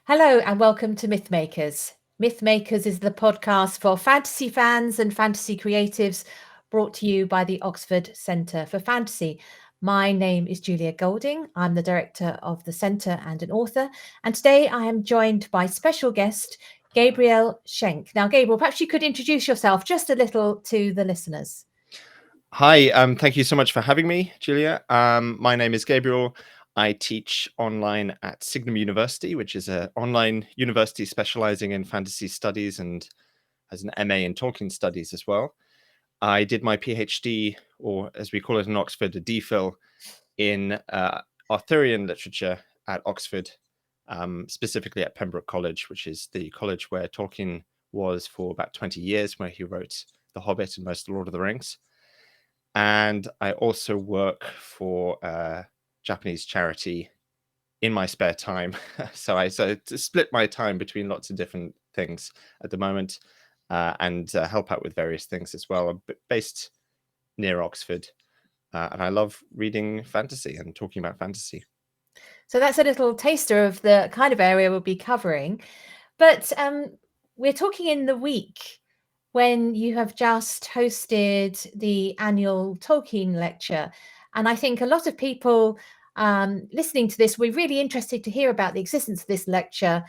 Hello and welcome to Mythmakers. Mythmakers is the podcast for fantasy fans and fantasy creatives, brought to you by the Oxford Centre for Fantasy. My name is Julia Golding. I'm the director of the centre and an author. And today I am joined by special guest Gabriel Schenk. Now, Gabriel, perhaps you could introduce yourself just a little to the listeners. Hi, thank you so much for having me, Julia. My name is Gabriel. I teach online at Signum University, which is an online university specializing in fantasy studies and has an MA in Tolkien studies as well. I did my PhD, or as we call it in Oxford, a DPhil in Arthurian literature at Oxford, specifically at Pembroke College, which is the college where Tolkien was for about 20 years, where he wrote The Hobbit and most of the Lord of the Rings. And I also work for a Japanese charity in my spare time. So I split my time between lots of different things at the moment, and help out with various things as well. I'm based near Oxford, and I love reading fantasy and talking about fantasy. So that's a little taster of the kind of area we'll be covering. But we're talking in the week when you have just hosted the annual Tolkien Lecture. And I think a lot of people listening to this, we're really interested to hear about the existence of this lecture,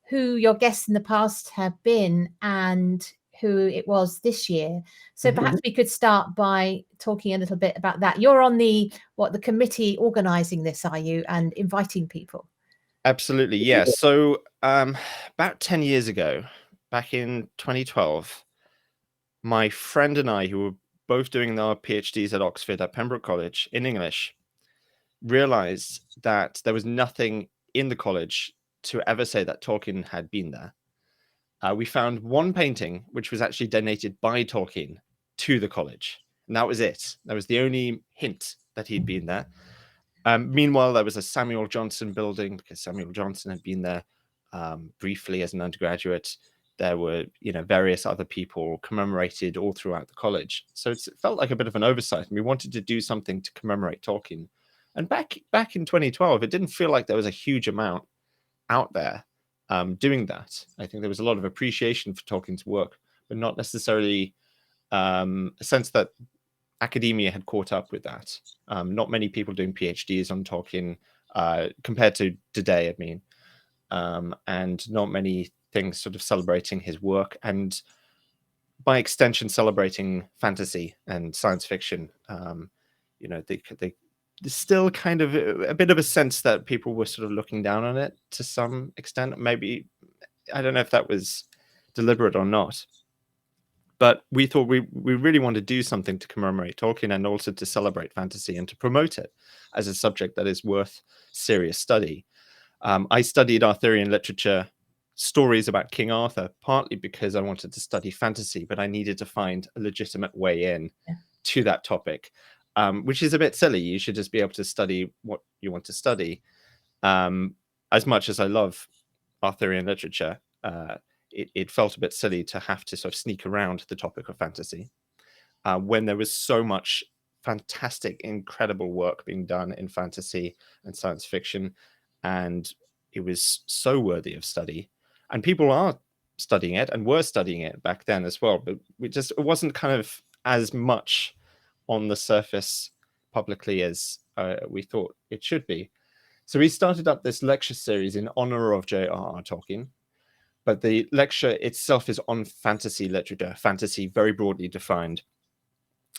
who your guests in the past have been, and who it was this year. So perhaps we could start by talking a little bit about that. You're on the committee organizing this, are you, and inviting people? Absolutely, yes. So about 10 years ago, back in 2012, my friend and I, who were both doing our PhDs at Oxford at Pembroke College in English, realized that there was nothing in the college to ever say that Tolkien had been there. We found one painting which was actually donated by Tolkien to the college, and that was it. That was the only hint that he'd been there. Meanwhile, there was a Samuel Johnson building, because Samuel Johnson had been there briefly as an undergraduate. There were, various other people commemorated all throughout the college. So it felt like a bit of an oversight, and we wanted to do something to commemorate Tolkien. And back in 2012, it didn't feel like there was a huge amount out there doing that. I think there was a lot of appreciation for Tolkien's work, but not necessarily a sense that academia had caught up with that. Not many people doing PhDs on Tolkien compared to today, I mean, and not many things sort of celebrating his work and by extension celebrating fantasy and science fiction. There's still kind of a bit of a sense that people were sort of looking down on it to some extent. Maybe, I don't know if that was deliberate or not, but we thought we really want to do something to commemorate Tolkien and also to celebrate fantasy and to promote it as a subject that is worth serious study. I studied Arthurian literature, stories about King Arthur, partly because I wanted to study fantasy, but I needed to find a legitimate way in to that topic, which is a bit silly. You should just be able to study what you want to study. As much as I love Arthurian literature, it felt a bit silly to have to sort of sneak around the topic of fantasy when there was so much fantastic, incredible work being done in fantasy and science fiction, and it was so worthy of study. And people are studying it and were studying it back then as well, but it wasn't kind of as much on the surface publicly as we thought it should be. So we started up this lecture series in honor of J.R.R. Tolkien. But the lecture itself is on fantasy literature, fantasy very broadly defined,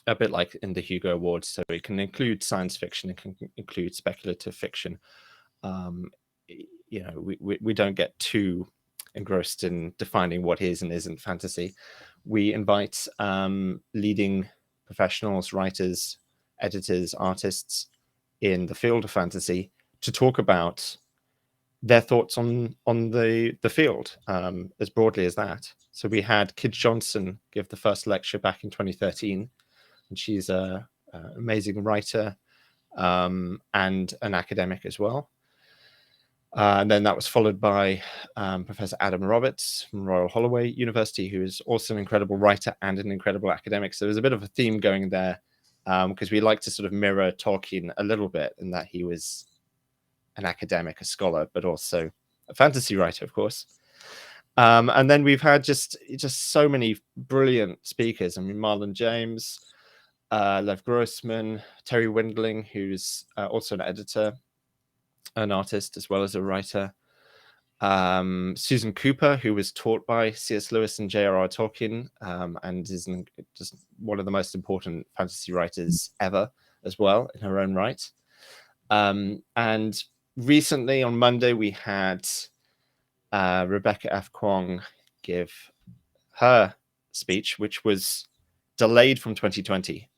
a bit like in the Hugo Awards. So it can include science fiction, it can include speculative fiction. We don't get too engrossed in defining what is and isn't fantasy. We invite leading professionals, writers, editors, artists in the field of fantasy to talk about their thoughts on the field as broadly as that. So we had Kid Johnson give the first lecture back in 2013, and she's an amazing writer and an academic as well. And then that was followed by Professor Adam Roberts from Royal Holloway University, who is also an incredible writer and an incredible academic. So there's a bit of a theme going there because we like to sort of mirror Tolkien a little bit in that he was an academic, a scholar, but also a fantasy writer, of course. And then we've had just so many brilliant speakers. I mean, Marlon James, Lev Grossman, Terry Windling, who's also an editor, an artist, as well as a writer. Susan Cooper, who was taught by C.S. Lewis and J.R.R. Tolkien, and is just one of the most important fantasy writers ever, as well, in her own right. And recently, on Monday, we had Rebecca F. Kwong give her speech, which was delayed from 2020.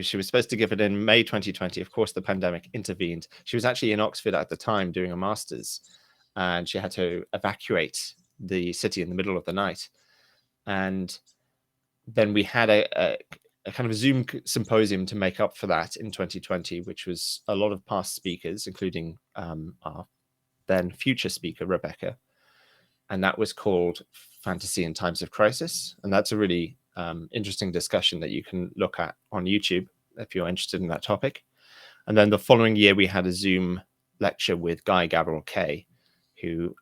She was supposed to give it in May 2020. Of course, the pandemic intervened. She was actually in Oxford at the time doing a master's, and she had to evacuate the city in the middle of the night. And then we had a kind of a Zoom symposium to make up for that in 2020, which was a lot of past speakers, including our then future speaker, Rebecca. And that was called Fantasy in Times of Crisis. And that's a really interesting discussion that you can look at on YouTube if you're interested in that topic. And then the following year, we had a Zoom lecture with Guy Gavriel Kay, who,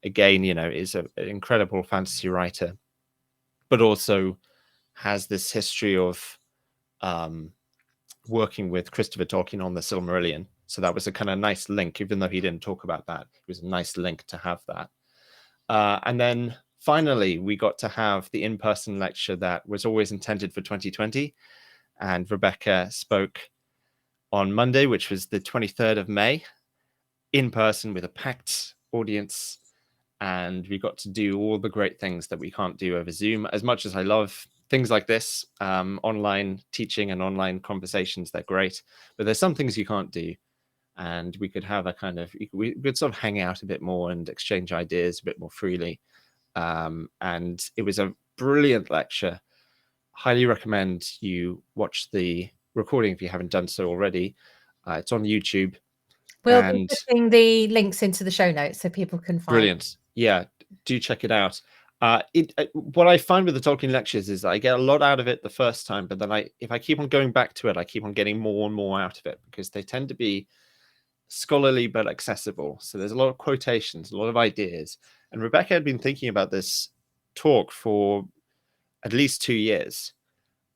again, is an incredible fantasy writer, but also has this history of working with Christopher Tolkien on the Silmarillion. So that was a kind of nice link, even though he didn't talk about that. It was a nice link to have that. And then finally, we got to have the in-person lecture that was always intended for 2020. And Rebecca spoke on Monday, which was the 23rd of May, in person with a packed audience. And we got to do all the great things that we can't do over Zoom. As much as I love things like this, online teaching and online conversations, they're great. But there's some things you can't do. And we could have we could sort of hang out a bit more and exchange ideas a bit more freely. And it was a brilliant lecture. Highly recommend you watch the recording if you haven't done so already. It's on YouTube. We'll be putting the links into the show notes so people can find. Brilliant. Yeah, do check it out. What I find with the Tolkien lectures is that I get a lot out of it the first time, but then if I keep on going back to it, I keep on getting more and more out of it, because they tend to be scholarly but accessible. So there's a lot of quotations, a lot of ideas. And Rebecca had been thinking about this talk for at least 2 years.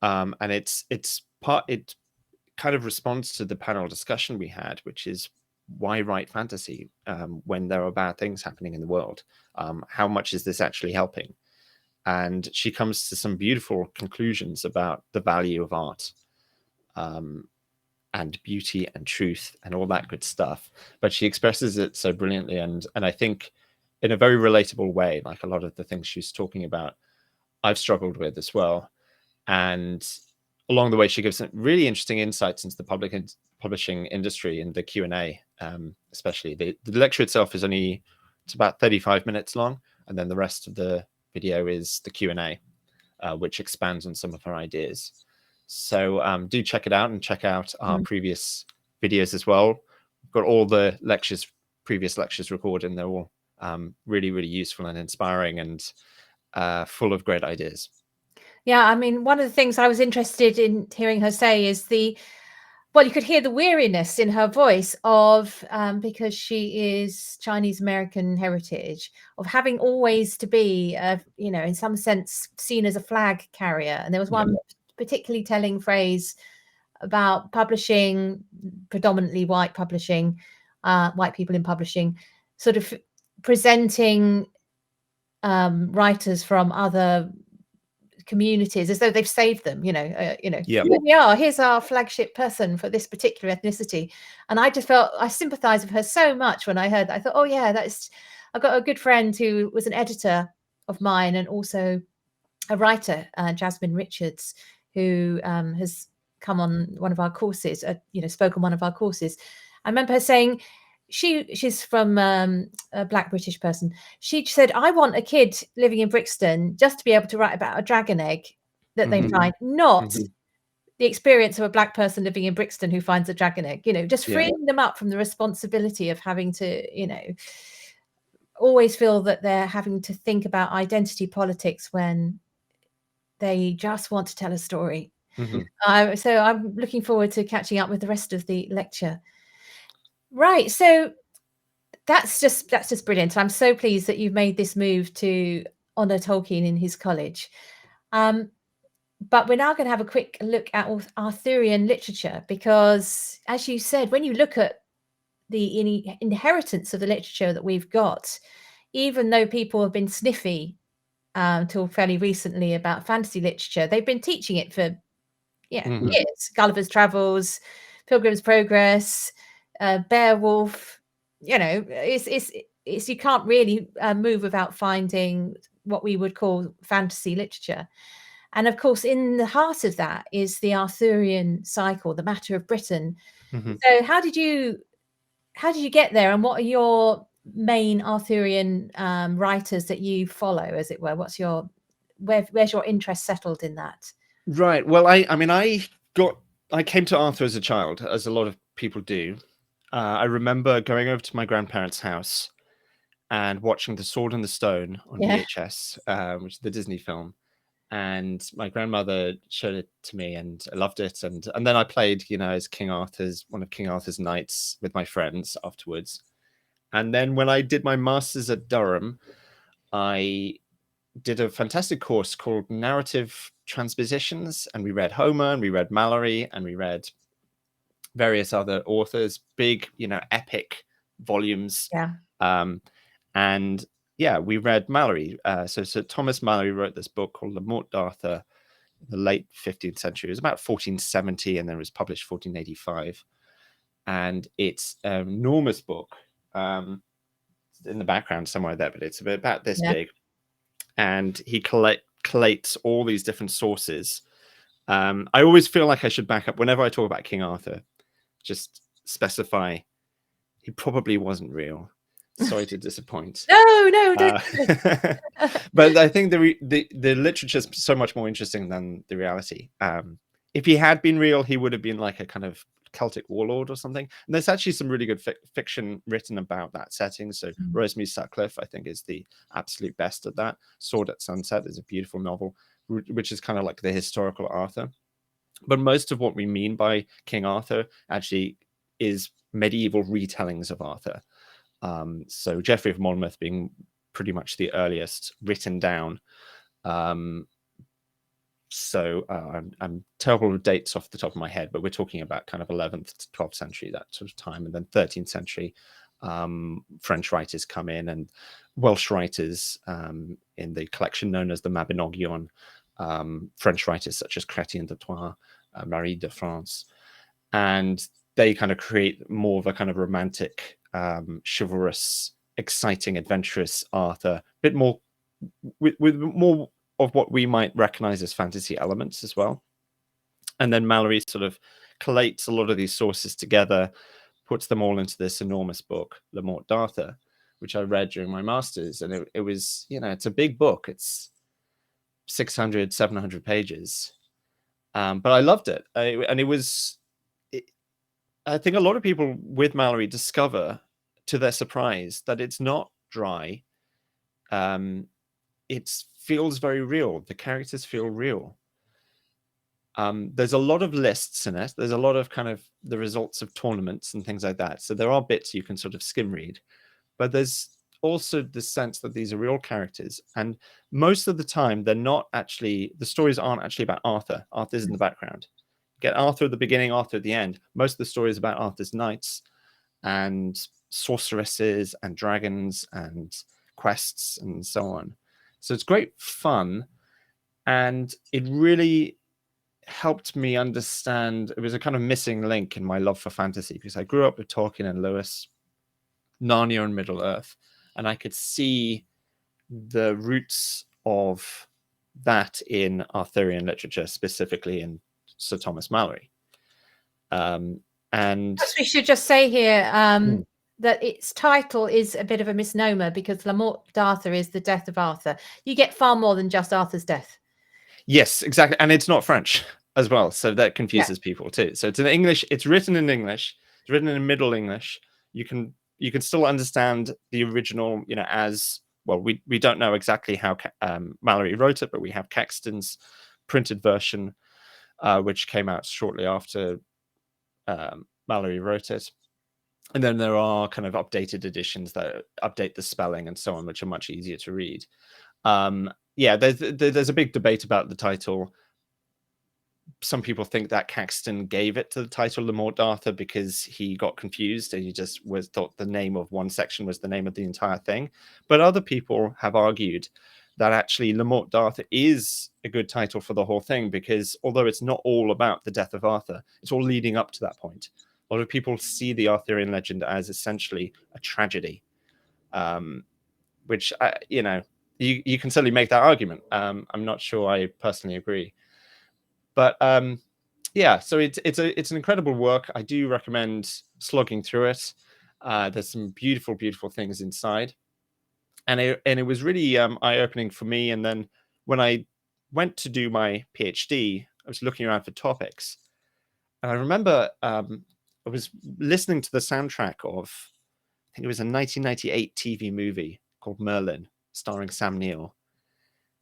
And it kind of responds to the panel discussion we had, which is, why write fantasy when there are bad things happening in the world? How much is this actually helping? And she comes to some beautiful conclusions about the value of art, and beauty and truth and all that good stuff. But she expresses it so brilliantly, and I think in a very relatable way. Like a lot of the things she's talking about, I've struggled with as well. And along the way, she gives some really interesting insights into the publishing industry and the Q&A, especially. The lecture itself is it's about 35 minutes long, and then the rest of the video is the Q&A, which expands on some of her ideas. So do check it out, and check out our previous videos as well. We've got all the previous lectures recorded, and they're all really, really useful and inspiring, and full of great ideas. Yeah, I mean, one of the things I was interested in hearing her say is you could hear the weariness in her voice of, because she is Chinese American heritage, of having always to be, in some sense, seen as a flag carrier. And there was one particularly telling phrase about publishing, predominantly white publishing, white people in publishing, sort of presenting writers from other communities as though they've saved them. Here we are, here's our flagship person for this particular ethnicity. And I just felt I sympathized with her so much when I heard that. I thought, oh yeah, I've got a good friend who was an editor of mine and also a writer, Jasmine Richards, who has come on one of our courses, spoke on one of our courses. I remember her saying, she's from a Black British person. She said, I want a kid living in Brixton just to be able to write about a dragon egg that they find, not the experience of a Black person living in Brixton who finds a dragon egg, just freeing them up from the responsibility of having to, always feel that they're having to think about identity politics when they just want to tell a story. So I'm looking forward to catching up with the rest of the lecture. Right. So That's just brilliant. I'm so pleased that you've made this move to honour Tolkien in his college. But we're now going to have a quick look at Arthurian literature, because, as you said, when you look at the inheritance of the literature that we've got, even though people have been sniffy till fairly recently about fantasy literature, they've been teaching it for years. Gulliver's Travels, Pilgrim's Progress, Beowulf. You know, it's you can't really move without finding what we would call fantasy literature. And of course, in the heart of that is the Arthurian cycle, the Matter of Britain. So how did you get there, and what are your main Arthurian writers that you follow, as it were? Where's your interest settled in that? Right. Well, I came to Arthur as a child, as a lot of people do. I remember going over to my grandparents' house and watching The Sword and the Stone on VHS, which is the Disney film. And my grandmother showed it to me, and I loved it. And then I played, as one of King Arthur's knights with my friends afterwards. And then when I did my master's at Durham, I did a fantastic course called Narrative Transpositions, and we read Homer, and we read Malory, and we read various other authors, big, epic volumes. And we read Malory. So Thomas Malory wrote this book called Le Morte d'Arthur in the late 15th century. It was about 1470, and then it was published 1485. And it's an enormous book. In the background somewhere there, but it's about this big. And he collates all these different sources. I always feel like I should back up whenever I talk about King Arthur, just specify he probably wasn't real. Sorry to disappoint. No, don't. But I think the literature is so much more interesting than the reality. If he had been real, he would have been like a kind of Celtic warlord or something. And there's actually some really good fiction written about that setting. So Rosemary Sutcliffe, I think, is the absolute best at that. Sword at Sunset is a beautiful novel, which is kind of like the historical Arthur. But most of what we mean by King Arthur actually is medieval retellings of Arthur. So Geoffrey of Monmouth being pretty much the earliest written down. So I'm terrible with dates off the top of my head, but we're talking about kind of 11th to 12th century, that sort of time. And then 13th century, French writers come in, and Welsh writers in the collection known as the Mabinogion, French writers such as Chrétien de Troyes, Marie de France. And they kind of create more of a kind of romantic, chivalrous, exciting, adventurous Arthur, a bit more with more of what we might recognize as fantasy elements as well. And then Malory sort of collates a lot of these sources together, puts them all into this enormous book, Le Morte d'Arthur, which I read during my master's. And it was, it's a big book. It's 600, 700 pages. But I loved it. I think a lot of people with Malory discover, to their surprise, that it's not dry. It feels very real. The characters feel real. There's a lot of lists in it. There's a lot of kind of the results of tournaments and things like that. So there are bits you can sort of skim read. But there's also the sense that these are real characters. And most of the time, the stories aren't actually about Arthur. Arthur's in the background. Get Arthur at the beginning, Arthur at the end. Most of the story is about Arthur's knights and sorceresses and dragons and quests and so on. So it's great fun. And it really helped me understand. It was a kind of missing link in my love for fantasy, because I grew up with Tolkien and Lewis, Narnia and Middle Earth, and I could see the roots of that in Arthurian literature, specifically in Sir Thomas Malory. And we should just say here that its title is a bit of a misnomer, because La Morte d'Arthur is the death of Arthur. You get far more than just Arthur's death. Yes, exactly. And it's not French as well, so that confuses people too. So it's in English. It's written in English. It's written in Middle English. You can still understand the original, as well. We don't know exactly how Malory wrote it, but we have Caxton's printed version, which came out shortly after Malory wrote it. And then there are kind of updated editions that update the spelling and so on, which are much easier to read. Yeah, there's a big debate about the title. Some people think that Caxton gave it to the title Le Morte d'Arthur because he got confused and he just thought the name of one section was the name of the entire thing. But other people have argued that actually Le Morte d'Arthur is a good title for the whole thing, because although it's not all about the death of Arthur, it's all leading up to that point. A lot of people see the Arthurian legend as essentially a tragedy, which, you can certainly make that argument. I'm not sure I personally agree. But yeah, so it's an incredible work. I do recommend slogging through it. There's some beautiful, beautiful things inside, and it was really eye-opening for me. And then when I went to do my PhD, I was looking around for topics, and I remember I was listening to the soundtrack of, I think it was a 1998 TV movie called Merlin, starring Sam Neill,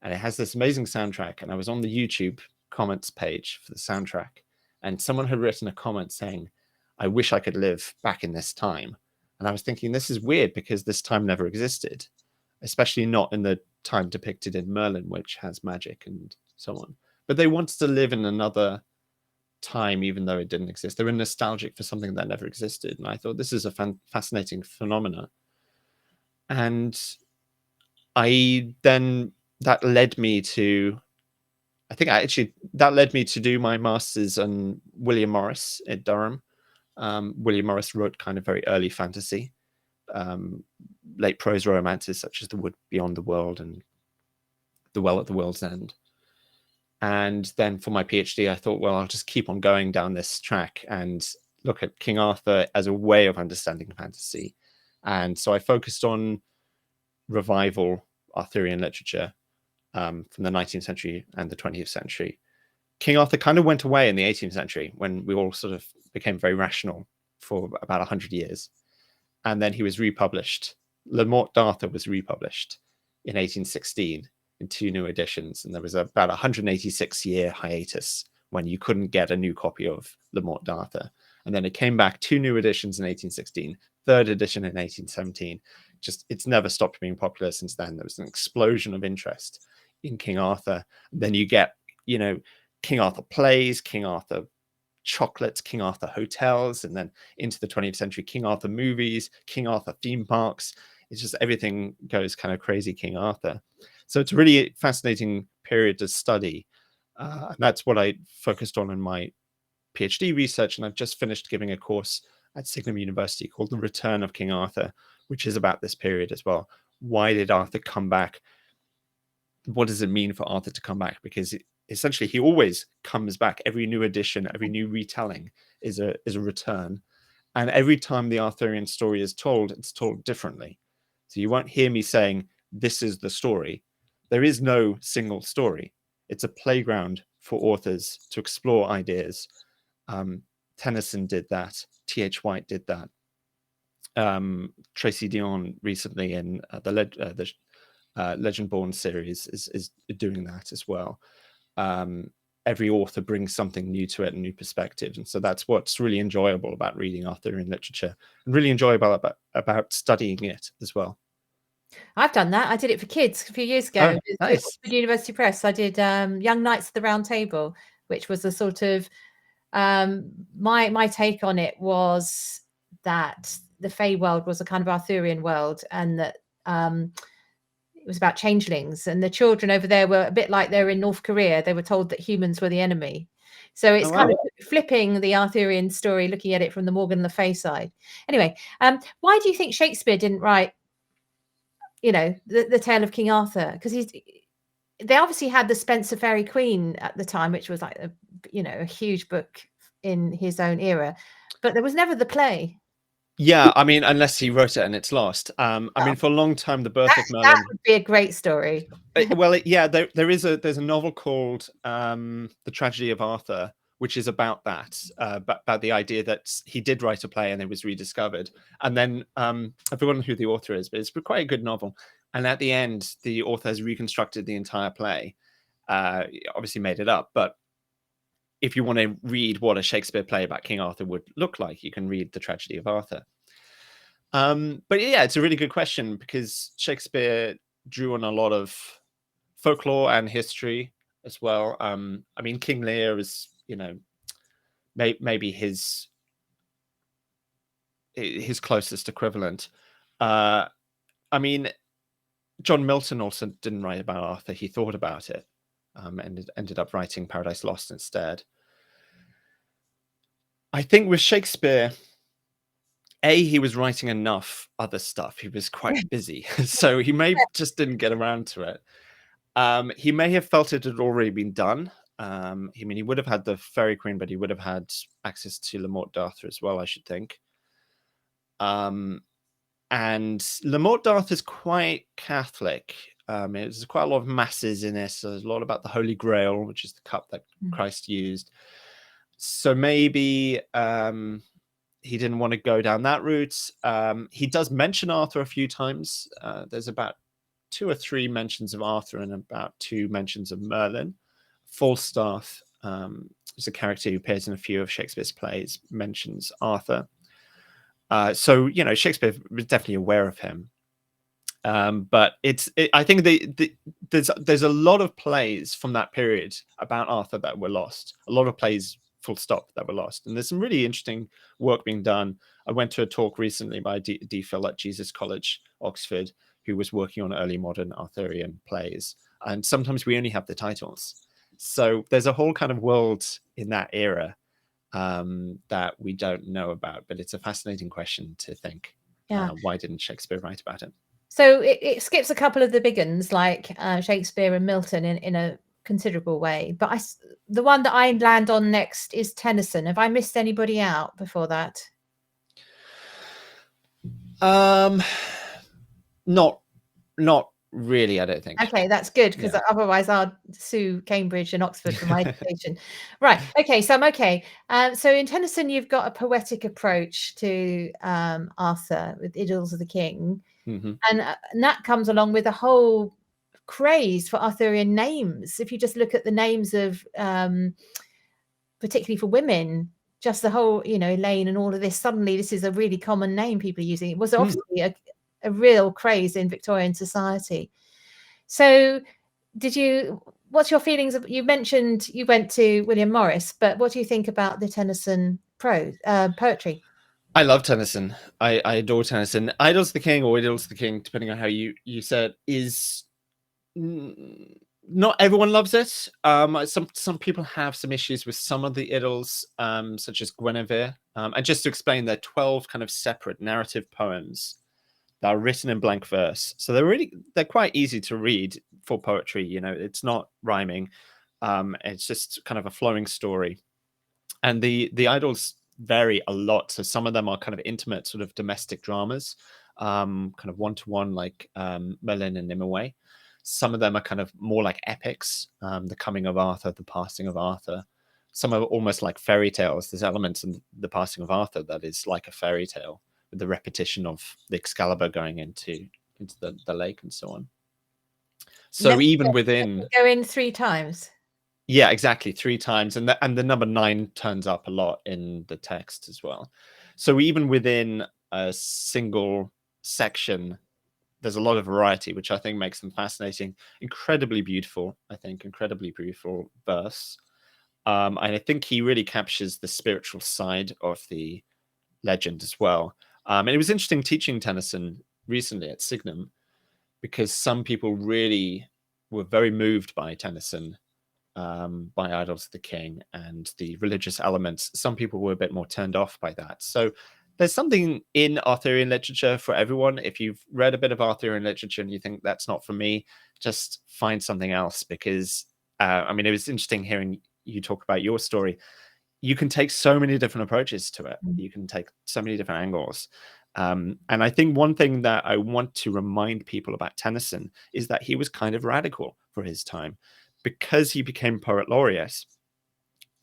and it has this amazing soundtrack. And I was on the YouTube comments page for the soundtrack, and someone had written a comment saying, "I wish I could live back in this time." And I was thinking, this is weird because this time never existed, especially not in the time depicted in Merlin, which has magic and so on. But they wanted to live in another time, even though it didn't exist. They were nostalgic for something that never existed. And I thought this is a fascinating phenomena. And that led me to, that led me to do my master's on William Morris at Durham. William Morris wrote kind of very early fantasy, late prose romances such as The Wood Beyond the World and The Well at the World's End. And then for my PhD, I thought, well, I'll just keep on going down this track and look at King Arthur as a way of understanding fantasy. And so I focused on revival Arthurian literature from the 19th century and the 20th century. King Arthur kind of went away in the 18th century when we all sort of became very rational for about 100 years. And then he was republished. Le Morte d'Arthur was republished in 1816 in 2 new editions. And there was about a 186-year hiatus when you couldn't get a new copy of Le Morte d'Arthur. And then it came back, 2 new editions in 1816, 3rd edition in 1817. Just, it's never stopped being popular since then. There was an explosion of interest in King Arthur. Then you get, King Arthur plays, King Arthur chocolates, King Arthur hotels, and then into the 20th century, King Arthur movies, King Arthur theme parks. It's just everything goes kind of crazy King Arthur. So it's a really fascinating period to study. And that's what I focused on in my PhD research. And I've just finished giving a course at Signum University called The Return of King Arthur, which is about this period as well. Why did Arthur come back? What does it mean for Arthur to come back? Because essentially he always comes back. Every new edition, every new retelling is a return. And every time the Arthurian story is told, it's told differently. So you won't hear me saying, this is the story. There is no single story. It's a playground for authors to explore ideas. Tennyson did that. T.H. White did that. Tracy Dion recently in the Legend-Born series is doing that as well. Every author brings something new to it, and new perspectives, and so that's what's really enjoyable about reading Arthurian literature, and really enjoyable about studying it as well. I've done that. I did it for kids a few years ago. Oh, nice. At University Press. I did Young Knights of the Round Table, which was a sort of my take on it was that the Fey world was a kind of Arthurian world, and that it was about changelings, and the children over there were a bit like they're in North Korea. They were told that humans were the enemy. So it's kind of flipping the Arthurian story, looking at it from the Morgan Le Fay side. Anyway, why do you think Shakespeare didn't write, the Tale of King Arthur? Because they obviously had the Spencer Fairy Queen at the time, which was like a huge book in his own era, but there was never the play. Yeah, I mean, unless he wrote it and it's lost. I mean, for a long time, the birth of Merlin. That would be a great story. There's a novel called The Tragedy of Arthur, which is about that, about the idea that he did write a play and it was rediscovered. And then I've forgotten who the author is, but it's quite a good novel. And at the end, the author has reconstructed the entire play. Obviously made it up, but if you want to read what a Shakespeare play about King Arthur would look like, you can read The Tragedy of Arthur. But yeah, it's a really good question, because Shakespeare drew on a lot of folklore and history as well. I mean, King Lear is, maybe his closest equivalent. I mean, John Milton also didn't write about Arthur. He thought about it, and ended up writing Paradise Lost instead. I think with Shakespeare, he was writing enough other stuff. He was quite busy, so he just didn't get around to it. He may have felt it had already been done. I mean, he would have had the Fairy Queen, but he would have had access to Le Morte d'Arthur as well, I should think. And Le Morte d'Arthur is quite Catholic. There's quite a lot of masses in this. So there's a lot about the Holy Grail, which is the cup that Christ used. So maybe he didn't want to go down that route. He does mention Arthur a few times. There's about 2 or 3 mentions of Arthur and about 2 mentions of Merlin. Falstaff is a character who appears in a few of Shakespeare's plays, mentions Arthur. So, Shakespeare was definitely aware of him. But I think there's a lot of plays from that period about Arthur that were lost. A lot of plays, full stop, that were lost. And there's some really interesting work being done. I went to a talk recently by D. Phil at Jesus College, Oxford, who was working on early modern Arthurian plays. And sometimes we only have the titles. So there's a whole kind of world in that era that we don't know about. But it's a fascinating question to think. Why didn't Shakespeare write about it? So it skips a couple of the big ones, like Shakespeare and Milton, in a considerable way. But the one that I land on next is Tennyson. Have I missed anybody out before that? Not really, I don't think. Okay, that's good, because otherwise I'll sue Cambridge and Oxford for my education. Right. Okay, so I'm okay. So in Tennyson, you've got a poetic approach to Arthur with Idylls of the King. Mm-hmm. And that comes along with a whole craze for Arthurian names. If you just look at the names of, particularly for women, just the whole, Elaine and all of this, suddenly this is a really common name people are using. It was obviously a real craze in Victorian society. So what's your feelings you mentioned you went to William Morris, but what do you think about the Tennyson poetry? I love Tennyson. I adore Tennyson. Idylls of the King, or Idylls of the King, depending on how you said, is not everyone loves it. Some people have some issues with some of the idylls, such as Guinevere. And just to explain, they're 12 kind of separate narrative poems that are written in blank verse. So they're quite easy to read for poetry. It's not rhyming. It's just kind of a flowing story. And the idols vary a lot. So some of them are kind of intimate, sort of domestic dramas, kind of one-to-one, like Merlin and Nimue. Some of them are kind of more like epics, the coming of Arthur, the passing of Arthur. Some are almost like fairy tales. There's elements in the passing of Arthur that is like a fairy tale, with the repetition of the Excalibur going into the lake and so on. So even within, go in 3 times. Yeah, exactly, 3 times, and the number 9 turns up a lot in the text as well. So even within a single section, there's a lot of variety, which I think makes them fascinating. Incredibly beautiful, I think, incredibly beautiful verse. And I think he really captures the spiritual side of the legend as well. And it was interesting teaching Tennyson recently at Signum, because some people really were very moved by Tennyson, by Idylls of the King and the religious elements. Some people were a bit more turned off by that. So there's something in Arthurian literature for everyone. If you've read a bit of Arthurian literature and you think that's not for me, just find something else, because it was interesting hearing you talk about your story. You can take so many different approaches to it. You can take so many different angles. And I think one thing that I want to remind people about Tennyson is that he was kind of radical for his time, because he became poet laureate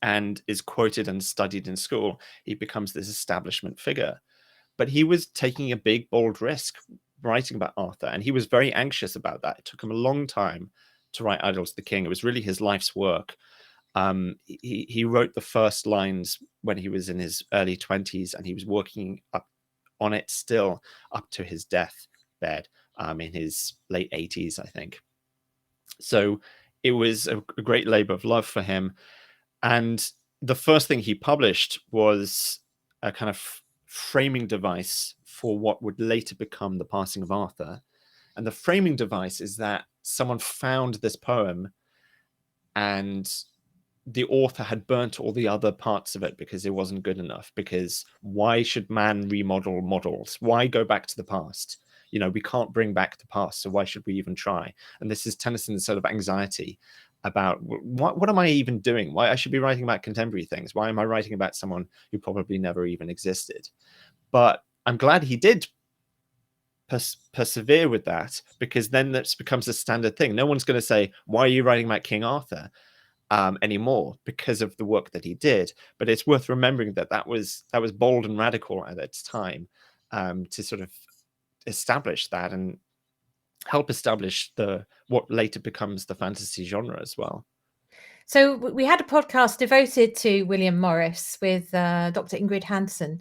and is quoted and studied in school. He becomes this establishment figure, but he was taking a big, bold risk writing about Arthur, and he was very anxious about that. It took him a long time to write Idylls of the King. It was really his life's work. He wrote the first lines when he was in his early 20s, and he was working up on it still up to his deathbed in his late 80s, I think. So it was a great labor of love for him. And the first thing he published was a kind of framing device for what would later become The Passing of Arthur. And the framing device is that someone found this poem and the author had burnt all the other parts of it because it wasn't good enough. Because why should man remodel models? Why go back to the past? You know, we can't bring back the past, so why should we even try? And this is Tennyson's sort of anxiety about what am I even doing? Why I should be writing about contemporary things? Why am I writing about someone who probably never even existed? But I'm glad he did persevere with that, because then that becomes a standard thing. No one's going to say, why are you writing about King Arthur anymore, because of the work that he did. But it's worth remembering that that was bold and radical at its time, to sort of establish that and help establish what later becomes the fantasy genre as well. So we had a podcast devoted to William Morris with Dr. Ingrid Hansen,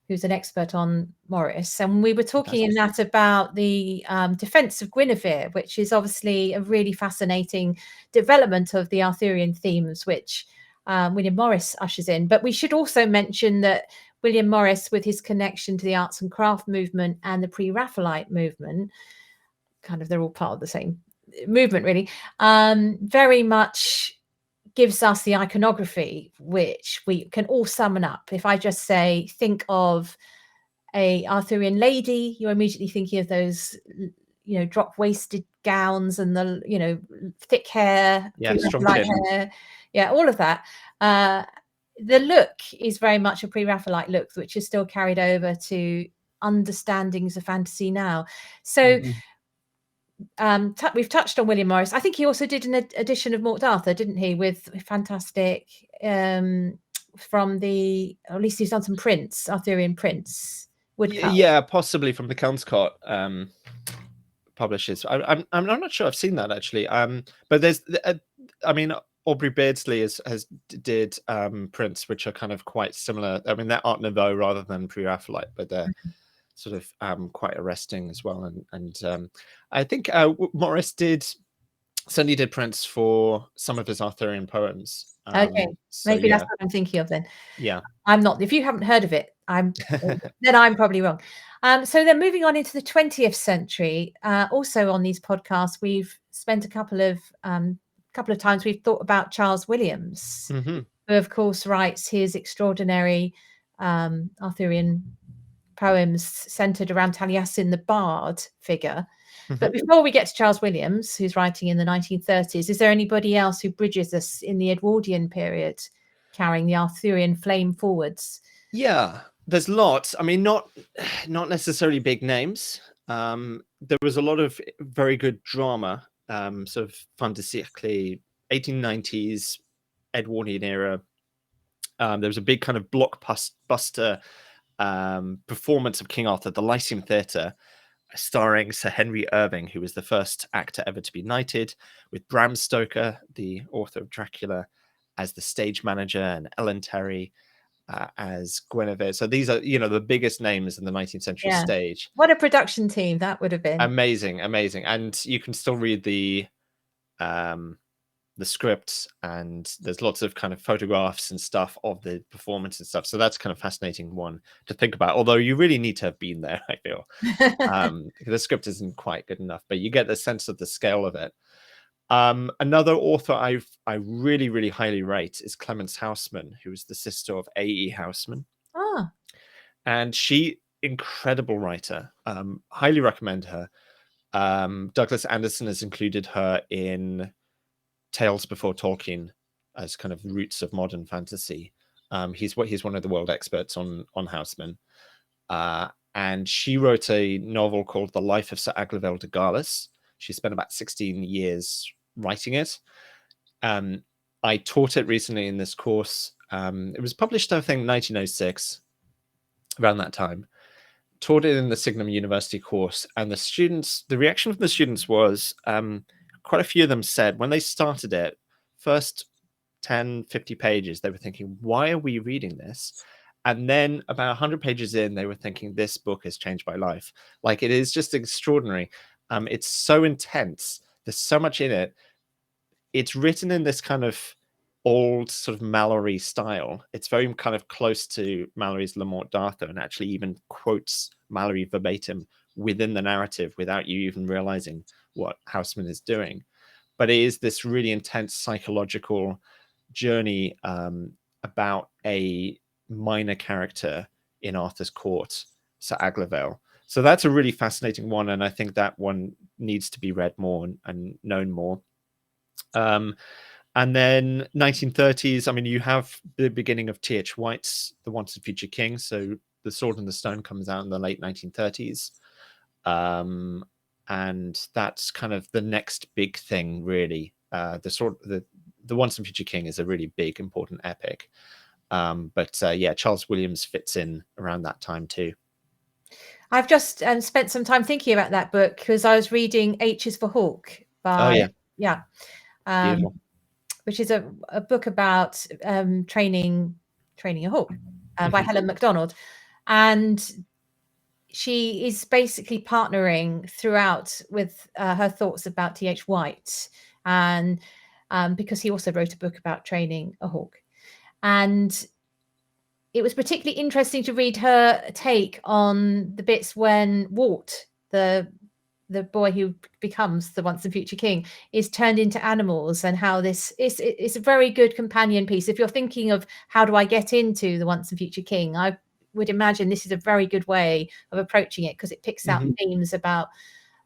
who's an expert on Morris. And we were talking in that about the defense of Guinevere, which is obviously a really fascinating development of the Arthurian themes, which William Morris ushers in. But we should also mention that William Morris, with his connection to the arts and craft movement and the pre-Raphaelite movement, kind of they're all part of the same movement, really, very much gives us the iconography, which we can all summon up. If I just say, think of a Arthurian lady, you're immediately thinking of those, you know, drop-waisted gowns and the, you know, thick hair, light hair, yeah, all of that. The look is very much a pre-Raphaelite look, which is still carried over to understandings of fantasy now. So we've touched on William Morris. I think he also did an edition of Morte Arthur, didn't he, with fantastic from the, or at least he's done some prints, Arthurian prints, woodcut. Yeah, possibly from the Kelmscott publishers. I'm not sure I've seen that actually. But there's I mean, Aubrey Beardsley has did prints which are kind of quite similar. I mean, they're Art Nouveau rather than pre-Raphaelite, but they're sort of quite arresting as well. And I think Morris certainly did prints for some of his Arthurian poems. Okay, so maybe that's what I'm thinking of then. Yeah, I'm not. If you haven't heard of it, then I'm probably wrong. So then moving on into the 20th century, also on these podcasts, we've spent a couple of times we've thought about Charles Williams, who of course writes his extraordinary Arthurian poems centered around Taliesin the Bard figure. But before we get to Charles Williams, who's writing in the 1930s, is there anybody else who bridges us in the Edwardian period, carrying the Arthurian flame forwards? Yeah, there's lots. I mean, not necessarily big names. There was a lot of very good drama, sort of fin de siècle, 1890s Edwardian era. There was a big kind of blockbuster performance of King Arthur, the Lyceum Theatre, starring Sir Henry Irving, who was the first actor ever to be knighted, with Bram Stoker, the author of Dracula, as the stage manager, and Ellen Terry as Guinevere. So these are, you know, the biggest names in the 19th century stage. What a production team that would have been. Amazing. And you can still read the scripts, and there's lots of kind of photographs and stuff of the performance and stuff. So that's kind of fascinating one to think about. Although you really need to have been there, I feel. The script isn't quite good enough, but you get the sense of the scale of it. Another author I really, really highly rate is Clemence Houseman, who is the sister of A.E. Houseman. And she, incredible writer. Highly recommend her. Douglas Anderson has included her in Tales Before Tolkien as kind of roots of modern fantasy. He's one of the world experts on Houseman. And she wrote a novel called The Life of Sir Aglovale de Garlis. She spent about 16 years writing it. I taught it recently in this course. It was published, I think, 1906, around that time. Taught it in the Signum University course, and the reaction from the students was, quite a few of them said when they started it, first 10, 50 pages, they were thinking, why are we reading this? And then about 100 pages in, they were thinking, this book has changed my life. Like, it is just extraordinary. It's so intense. There's so much in it. It's written in this kind of old sort of Mallory style. It's very kind of close to Mallory's Le Morte d'Arthur, and actually even quotes Mallory verbatim within the narrative without you even realizing what Houseman is doing. But it is this really intense psychological journey about a minor character in Arthur's court, Sir Aglavale. So that's a really fascinating one, and I think that one needs to be read more and known more. And then 1930s, I mean, you have the beginning of T.H. White's The Once and Future King. So The Sword and the Stone comes out in the late 1930s. And that's kind of the next big thing, really. The Once and Future King is a really big, important epic. But yeah, Charles Williams fits in around that time too. I've just spent some time thinking about that book because I was reading H is for Hawk by Beautiful. which is a book about training a hawk by Helen MacDonald, and she is basically partnering throughout with her thoughts about T.H. White, and because he also wrote a book about training a hawk. And it was particularly interesting to read her take on the bits when Walt, the boy who becomes the Once and Future King, is turned into animals, and how this is a very good companion piece. If you're thinking of how do I get into the Once and Future King, I would imagine this is a very good way of approaching it, because it picks out themes about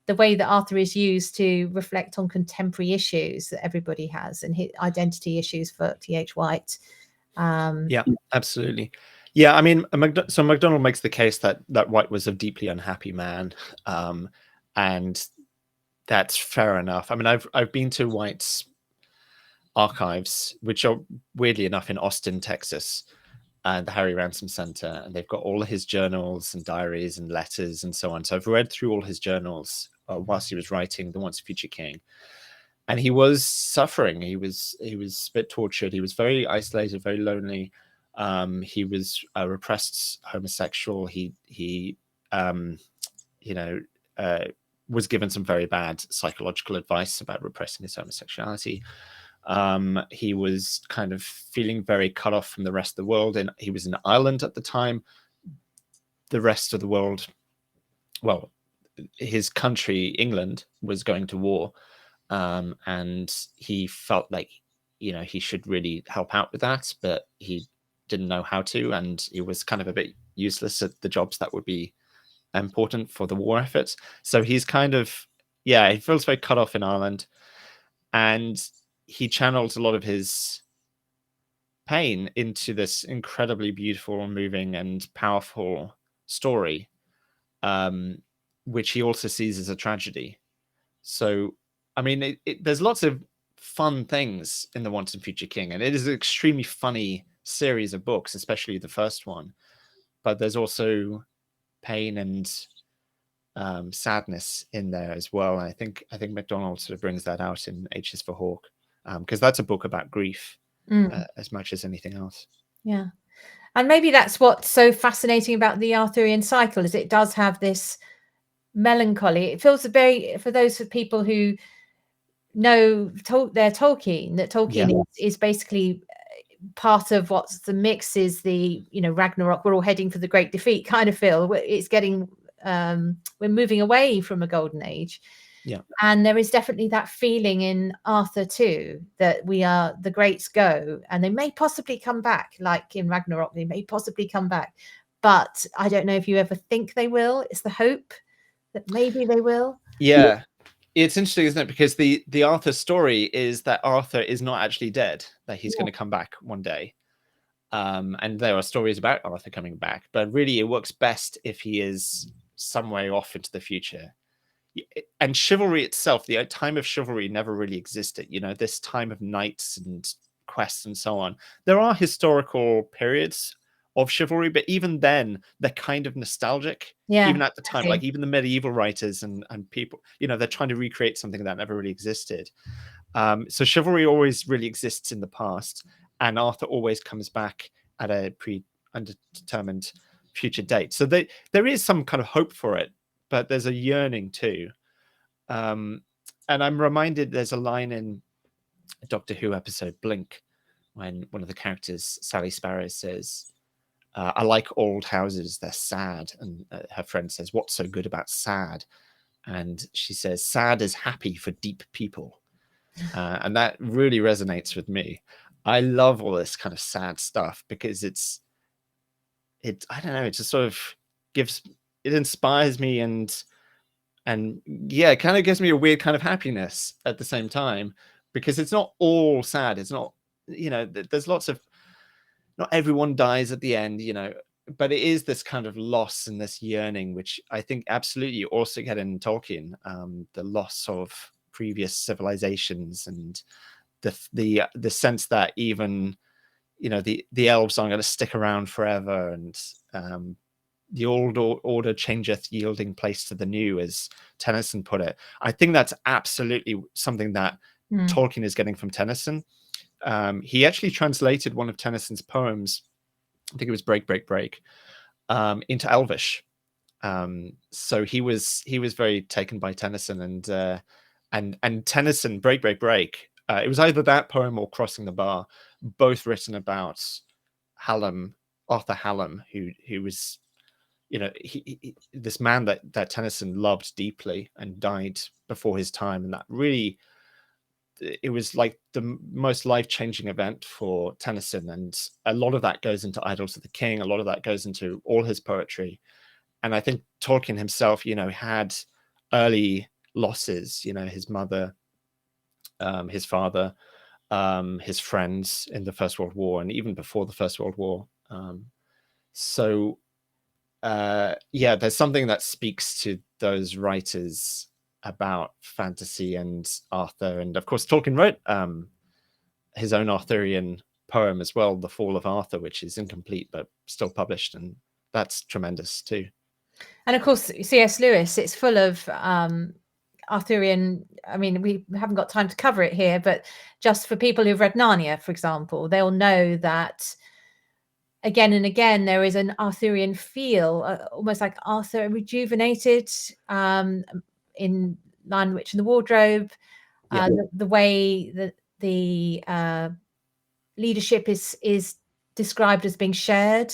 the way that Arthur is used to reflect on contemporary issues that everybody has, and his identity issues for T.H. White. Yeah, absolutely. Yeah, I mean, so MacDonald makes the case that White was a deeply unhappy man, and that's fair enough. I mean, I've been to White's archives, which are weirdly enough in Austin, Texas, and the Harry Ransom Center, and they've got all of his journals and diaries and letters and so on. So I've read through all his journals whilst he was writing The Once and Future King, and he was suffering. He was a bit tortured. He was very isolated, very lonely. He was a repressed homosexual. He was given some very bad psychological advice about repressing his homosexuality. He was kind of feeling very cut off from the rest of the world, and he was in Ireland at the time. The rest of the world, well, his country, England, was going to war, and he felt like, he should really help out with that, but he didn't know how to, and he was kind of a bit useless at the jobs that would be important for the war effort. So he's kind of, he feels very cut off in Ireland, and he channels a lot of his pain into this incredibly beautiful, moving, and powerful story, which he also sees as a tragedy. So, I mean, there's lots of fun things in The Once and Future King, and it is an extremely funny series of books, especially the first one. But there's also pain and sadness in there as well. And I think MacDonald sort of brings that out in H is for Hawk, because that's a book about grief as much as anything else. Yeah. And maybe that's what's so fascinating about the Arthurian cycle, is it does have this melancholy. It feels very, for those people who know their Tolkien, that Tolkien is basically part of what's the mix is the, Ragnarok, we're all heading for the great defeat kind of feel. It's getting, we're moving away from a golden age. Yeah. And there is definitely that feeling in Arthur too, that the greats go, and they may possibly come back, like in Ragnarok, they may possibly come back. But I don't know if you ever think they will. It's the hope that maybe they will. Yeah. It's interesting, isn't it? Because the Arthur story is that Arthur is not actually dead, that he's going to come back one day. And there are stories about Arthur coming back, but really it works best if he is some way off into the future. And chivalry itself, the time of chivalry never really existed. This time of knights and quests and so on. There are historical periods of chivalry, but even then, they're kind of nostalgic. Yeah, even at the time, like even the medieval writers and people, they're trying to recreate something that never really existed. So chivalry always really exists in the past, and Arthur always comes back at a undetermined future date. So there is some kind of hope for it, but there's a yearning too. And I'm reminded there's a line in a Doctor Who episode, Blink, when one of the characters, Sally Sparrow, says, I like old houses, they're sad. And her friend says, what's so good about sad? And she says, sad is happy for deep people. And that really resonates with me. I love all this kind of sad stuff because I don't know, it just sort of it inspires me, and yeah, it kind of gives me a weird kind of happiness at the same time, because it's not all sad. It's not, there's lots of, not everyone dies at the end, but it is this kind of loss and this yearning, which I think absolutely you also get in Tolkien, the loss of previous civilizations, and the sense that even, the elves aren't going to stick around forever, and the old order changeth, yielding place to the new, as Tennyson put it. I think that's absolutely something that Tolkien is getting from Tennyson. He actually translated one of Tennyson's poems, I think it was Break, Break, Break, into Elvish. So he was very taken by Tennyson, and Tennyson, Break, Break, Break. It was either that poem or Crossing the Bar, both written about Arthur Hallam, who was, this man that Tennyson loved deeply and died before his time, and that really, it was like the most life-changing event for Tennyson, and a lot of that goes into Idylls of the King. A lot of that goes into all his poetry, and I think Tolkien himself, had early losses. His mother, his father, his friends in the First World War, and even before the First World War. Yeah, there's something that speaks to those writers about fantasy and Arthur, and of course Tolkien wrote his own Arthurian poem as well, The Fall of Arthur, which is incomplete but still published, and that's tremendous too. And of course, C.S. Lewis, it's full of Arthurian. I mean, we haven't got time to cover it here, but just for people who've read Narnia, for example, they'll know that again and again there is an Arthurian feel, almost like Arthur rejuvenated in Lion, Witch and the Wardrobe. The way that the leadership is described as being shared.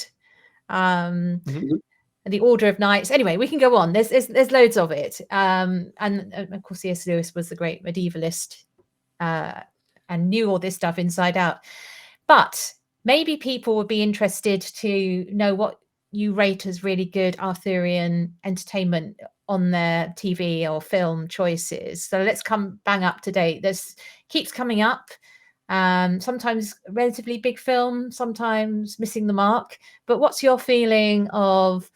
The Order of Knights. Anyway, we can go on. There's loads of it. And of course, C.S. Lewis was the great medievalist and knew all this stuff inside out. But maybe people would be interested to know what you rate as really good Arthurian entertainment on their TV or film choices. So let's come bang up to date. This keeps coming up. Sometimes relatively big film, sometimes missing the mark. But what's your feeling of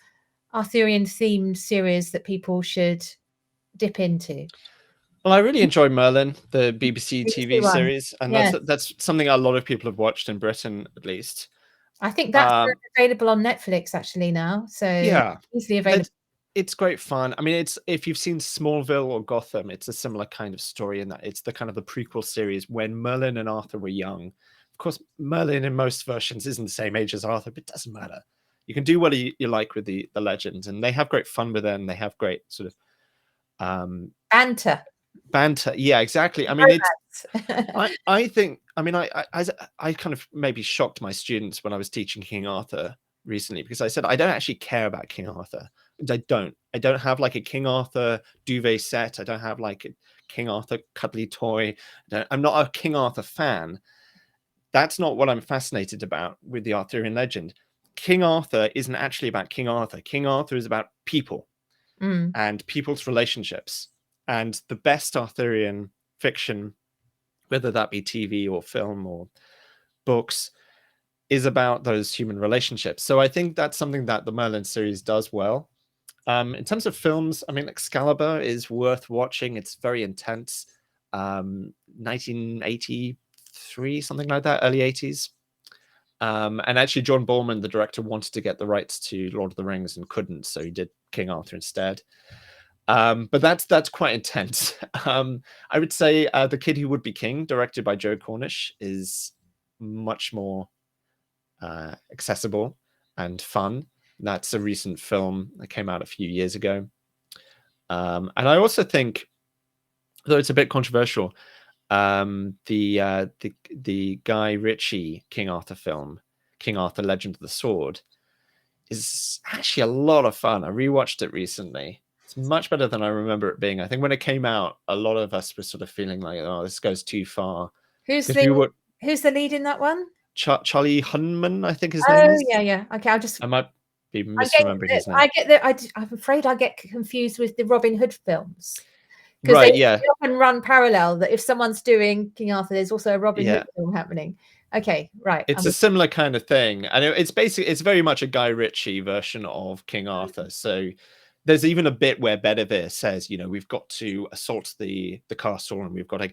Arthurian themed series that people should dip into? Well, I really enjoy Merlin, the BBC TV one. series, and that's something a lot of people have watched in Britain, at least. I think that's available on Netflix actually now, so yeah, easily available. It's great fun. I mean, it's, if you've seen Smallville or Gotham, it's a similar kind of story in that it's the kind of the prequel series when Merlin and Arthur were young. Of course, Merlin in most versions isn't the same age as Arthur, but it doesn't matter. You can do what you like with the legend, and they have great fun with them. They have great sort of banter. Yeah, exactly. I mean, it's I think, I mean, I kind of maybe shocked my students when I was teaching King Arthur recently, because I said I don't actually care about King Arthur. I don't have like a King Arthur duvet set. I don't have like a King Arthur cuddly toy. I'm not a King Arthur fan. That's not what I'm fascinated about with the Arthurian legend. King Arthur isn't actually about King Arthur. King Arthur is about people and people's relationships. And the best Arthurian fiction, whether that be TV or film or books, is about those human relationships. So I think that's something that the Merlin series does well. In terms of films, I mean, Excalibur is worth watching. It's very intense. 1983, something like that, early 80s. And actually, John Borman, the director, wanted to get the rights to Lord of the Rings and couldn't, so he did King Arthur instead. But that's quite intense. I would say The Kid Who Would Be King, directed by Joe Cornish, is much more accessible. and fun. That's a recent film that came out a few years ago. And I also think, though it's a bit controversial, the Guy Ritchie King Arthur film, King Arthur: Legend of the Sword, is actually a lot of fun. I rewatched it recently. It's much better than I remember it being. I think when it came out, a lot of us were sort of feeling like, oh, this goes too far. Who's Because we were the lead in that one? Charlie Hunman, I think his name Oh, is. yeah. Okay, I might be misremembering his name. I'm afraid I get confused with the Robin Hood films. Because Right, they often run parallel, that if someone's doing King Arthur, there's also a Robin Hood film happening. Okay, right. It's a similar kind of thing. And it's very much a Guy Ritchie version of King Arthur. So there's even a bit where Bedivere says, we've got to assault the castle, and we've got to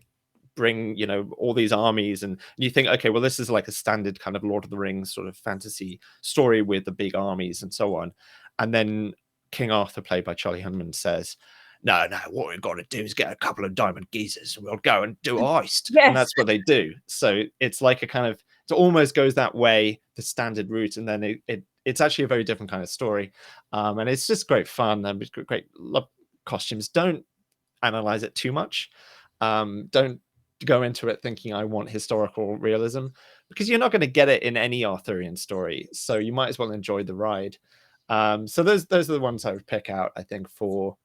bring, all these armies. And you think, okay, well, this is like a standard kind of Lord of the Rings sort of fantasy story with the big armies and so on. And then King Arthur, played by Charlie Hunman, says, no, what we've got to do is get a couple of diamond geezers and we'll go and do a heist. Yes. And that's what they do. So it's like it almost goes that way, the standard route. And then it's actually a very different kind of story. And it's just great fun. And it's great, love costumes. Don't analyze it too much. Don't go into it thinking I want historical realism, because you're not going to get it in any Arthurian story. So you might as well enjoy the ride. So those are the ones I would pick out, I think, for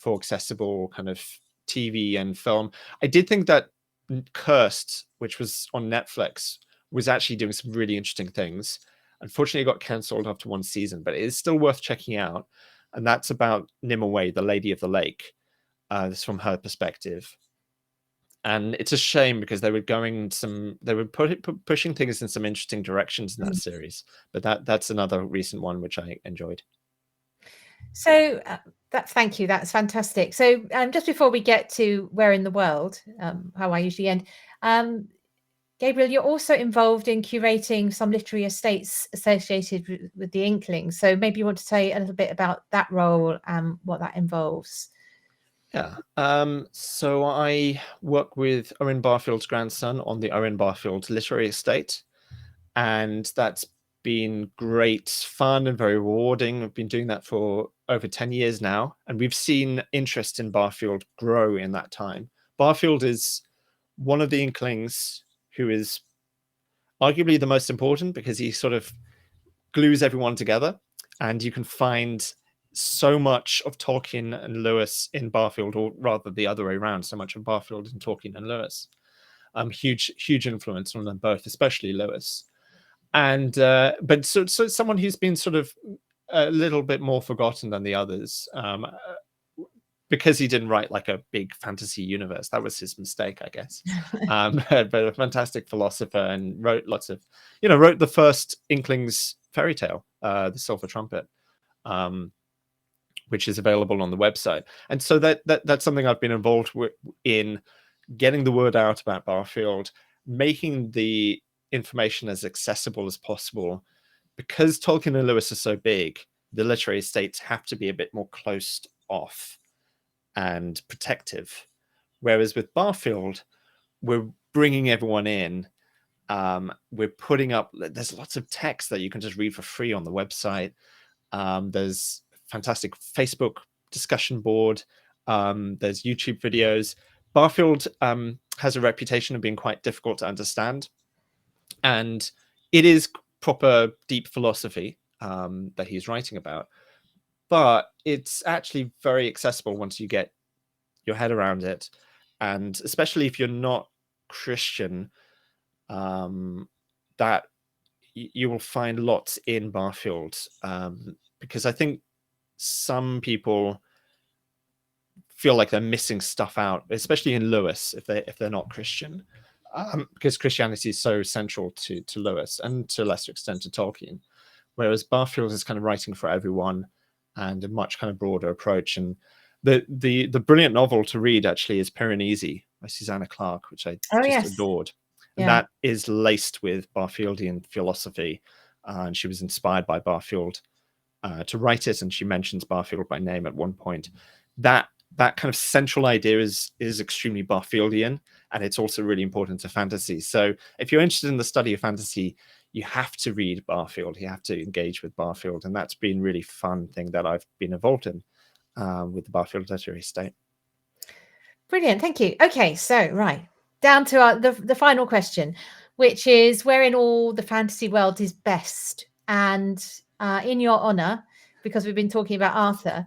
accessible kind of TV and film. I did think that Cursed, which was on Netflix, was actually doing some really interesting things. Unfortunately, it got cancelled after one season, but it is still worth checking out. And that's about Nimue, the Lady of the Lake. This from her perspective. And it's a shame, because they were pushing things in some interesting directions in that series. But that's another recent one which I enjoyed. So thank you. That's fantastic. So just before we get to Where in the World, how I usually end, Gabriel, you're also involved in curating some literary estates associated with the Inklings. So maybe you want to say a little bit about that role and what that involves. Yeah. So I work with Owen Barfield's grandson on the Owen Barfield Literary Estate, and that's been great fun and very rewarding. I've been doing that for over 10 years now, and we've seen interest in Barfield grow in that time. Barfield is one of the Inklings who is arguably the most important, because he sort of glues everyone together, and you can find so much of Tolkien and Lewis in Barfield, or rather the other way around, so much of Barfield in Tolkien and Lewis. Huge influence on them both, especially Lewis. And but so someone who's been sort of a little bit more forgotten than the others, because he didn't write like a big fantasy universe. That was his mistake, I guess. But a fantastic philosopher, and wrote lots of, wrote the first Inklings fairy tale, The Silver Trumpet, which is available on the website. And so that's something I've been involved in getting the word out about Barfield, making the information as accessible as possible. Because Tolkien and Lewis are so big, the literary estates have to be a bit more closed off and protective. Whereas with Barfield, we're bringing everyone in. We're putting up, there's lots of text that you can just read for free on the website. There's fantastic Facebook discussion board. There's YouTube videos. Barfield has a reputation of being quite difficult to understand, and it is proper deep philosophy that he's writing about, but it's actually very accessible once you get your head around it. And especially if you're not Christian, that you will find lots in Barfield, because I think some people feel like they're missing stuff out, especially in Lewis, if they're not Christian, because Christianity is so central to Lewis, and to a lesser extent to Tolkien. Whereas Barfield is kind of writing for everyone, and a much kind of broader approach. And the brilliant novel to read actually is Piranesi by Susanna Clarke, which I adored. And that is laced with Barfieldian philosophy, and she was inspired by Barfield to write it, and she mentions Barfield by name at one point. That kind of central idea is extremely Barfieldian, and it's also really important to fantasy. So if you're interested in the study of fantasy, you have to read Barfield, you have to engage with Barfield, and that's been really fun thing that I've been involved in with the Barfield Literary Estate. Brilliant, thank you. Okay, so right, down to the final question, which is where in all the fantasy world is best? And in your honor, because we've been talking about Arthur,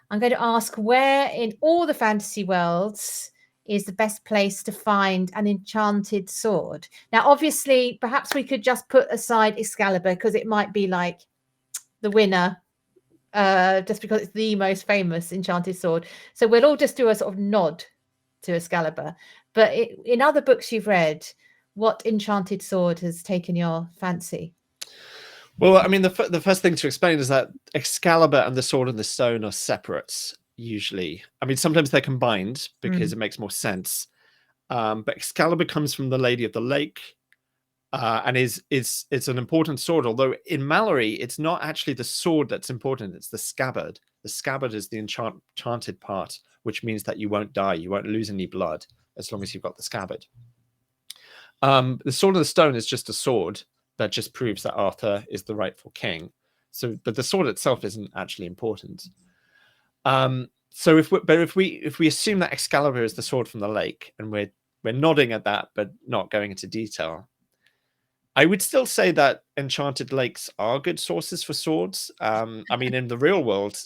I'm going to ask where in all the fantasy worlds is the best place to find an enchanted sword? Now, obviously, perhaps we could just put aside Excalibur because it might be like the winner just because it's the most famous enchanted sword. So we'll all just do a sort of nod to Excalibur. But in other books you've read, what enchanted sword has taken your fancy? Well, I mean, the first thing to explain is that Excalibur and the Sword and the Stone are separate, usually. I mean, sometimes they're combined because it makes more sense. But Excalibur comes from the Lady of the Lake, and it's an important sword. Although in Mallory, it's not actually the sword that's important; it's the scabbard. The scabbard is the enchanted part, which means that you won't die, you won't lose any blood as long as you've got the scabbard. The Sword of the Stone is just a sword that just proves that Arthur is the rightful king. So, but the sword itself isn't actually important. So if we assume that Excalibur is the sword from the lake, and we're nodding at that, but not going into detail, I would still say that enchanted lakes are good sources for swords. I mean, in the real world,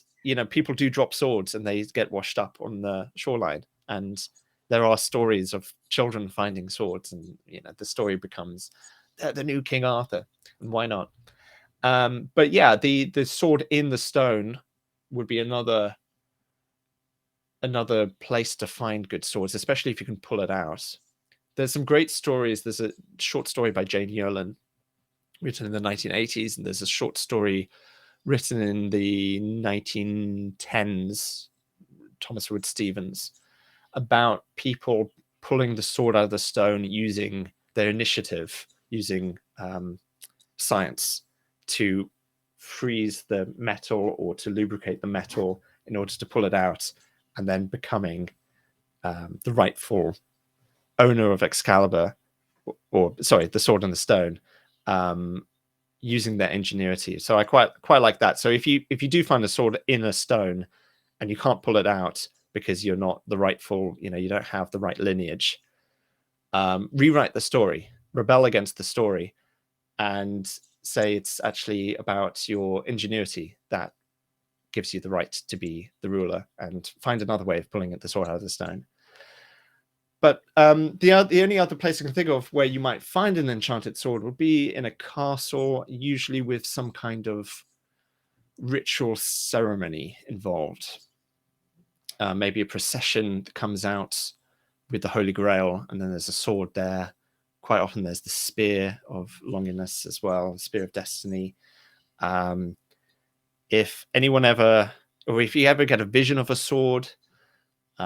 people do drop swords and they get washed up on the shoreline, and there are stories of children finding swords, and the story becomes the new King Arthur, and why not? But yeah, the sword in the stone would be another place to find good swords, especially if you can pull it out. There's some great stories. There's a short story by Jane Yolen written in the 1980s, and there's a short story written in the 1910s, Thomas Wood Stevens, about people pulling the sword out of the stone using their initiative, using science to freeze the metal or to lubricate the metal in order to pull it out, and then becoming the rightful owner of Excalibur, or sorry, the Sword and the Stone, using their ingenuity. So I quite like that. So if you do find a sword in a stone and you can't pull it out because you're not the rightful, you don't have the right lineage, rewrite the story, rebel against the story, and say it's actually about your ingenuity that gives you the right to be the ruler, and find another way of pulling the sword out of the stone. But the only other place I can think of where you might find an enchanted sword would be in a castle, usually with some kind of ritual ceremony involved. Maybe a procession that comes out with the Holy Grail, and then there's a sword there. Quite often there's the Spear of Longinus as well, the Spear of Destiny. If anyone ever, or if you ever get a vision of a sword,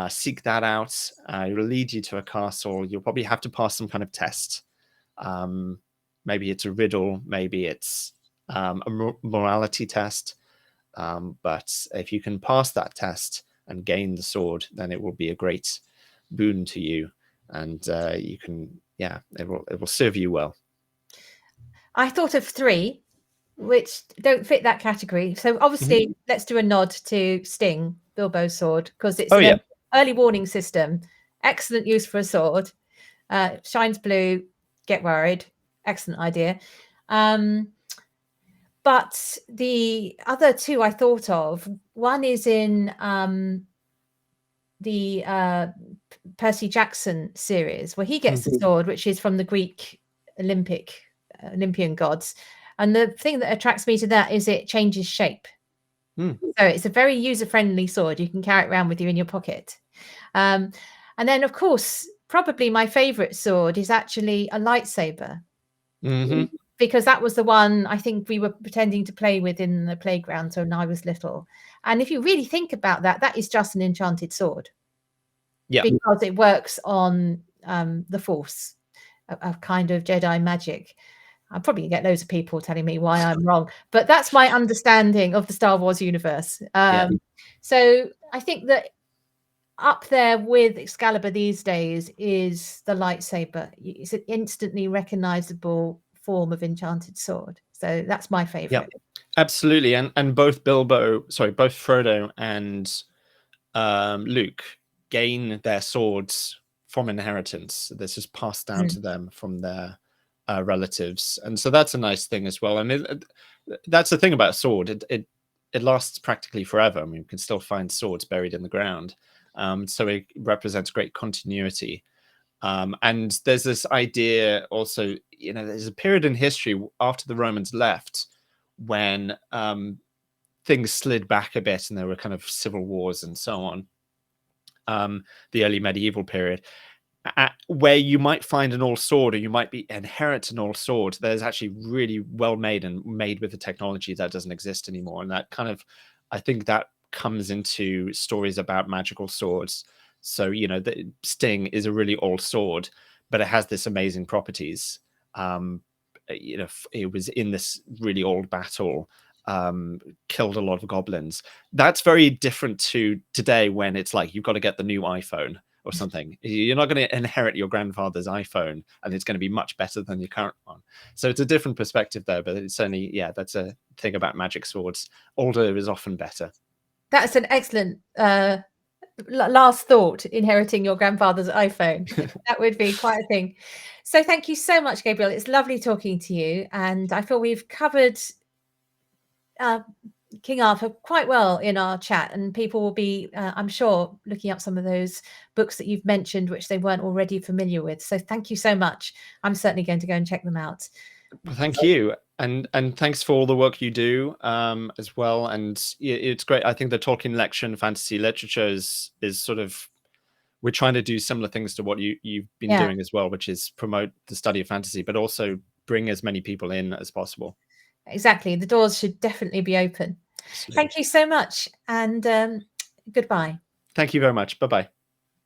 seek that out. It will lead you to a castle. You'll probably have to pass some kind of test. Maybe it's a riddle, maybe it's a morality test. But if you can pass that test and gain the sword, then it will be a great boon to you, and you can, it will serve you well. I thought of 3 which don't fit that category. So obviously, let's do a nod to Sting, Bilbo's sword, because it's an early warning system. Excellent use for a sword. Shines blue, get worried. Excellent idea. But the other 2 I thought of, one is in the Percy Jackson series, where he gets the sword, which is from the Greek Olympian gods. And the thing that attracts me to that is it changes shape. So it's a very user-friendly sword. You can carry it around with you in your pocket. And then, of course, probably my favorite sword is actually a lightsaber. Because that was the one I think we were pretending to play with in the playground when I was little. And if you really think about that, that is just an enchanted sword. Yeah. Because it works on the Force, a kind of Jedi magic. I'll probably get loads of people telling me why I'm wrong, but that's my understanding of the Star Wars universe. So I think that up there with Excalibur these days is the lightsaber. It's an instantly recognizable form of enchanted sword. So that's my favorite. Yeah, absolutely. And both Frodo and Luke gain their swords from inheritance. This is passed down to them from their relatives, and so that's a nice thing as well. And that's the thing about a sword; it lasts practically forever. I mean, you can still find swords buried in the ground, so it represents great continuity. And there's this idea also, there's a period in history after the Romans left when things slid back a bit and there were kind of civil wars and so on. The early medieval period, where you might find an old sword, or you might inherit an old sword that is actually really well made and made with a technology that doesn't exist anymore. And that kind of, I think that comes into stories about magical swords. So, the Sting is a really old sword, but it has this amazing properties. It was in this really old battle, killed a lot of goblins. That's very different to today, when it's like you've got to get the new iPhone or something. You're not going to inherit your grandfather's iPhone and it's going to be much better than your current one. So it's a different perspective there, but it's certainly, that's a thing about magic swords. Older is often better. That's an excellent last thought, inheriting your grandfather's iPhone. That would be quite a thing. So thank you so much, Gabriel. It's lovely talking to you. And I feel we've covered King Arthur quite well in our chat, and people will be, I'm sure, looking up some of those books that you've mentioned, which they weren't already familiar with. So thank you so much. I'm certainly going to go and check them out. Well, thank you. And thanks for all the work you do as well. And it's great. I think the Tolkien Lecture and fantasy literature is sort of, we're trying to do similar things to what you've been doing as well, which is promote the study of fantasy, but also bring as many people in as possible. Exactly. The doors should definitely be open. Absolutely. Thank you so much. And goodbye. Thank you very much. Bye-bye.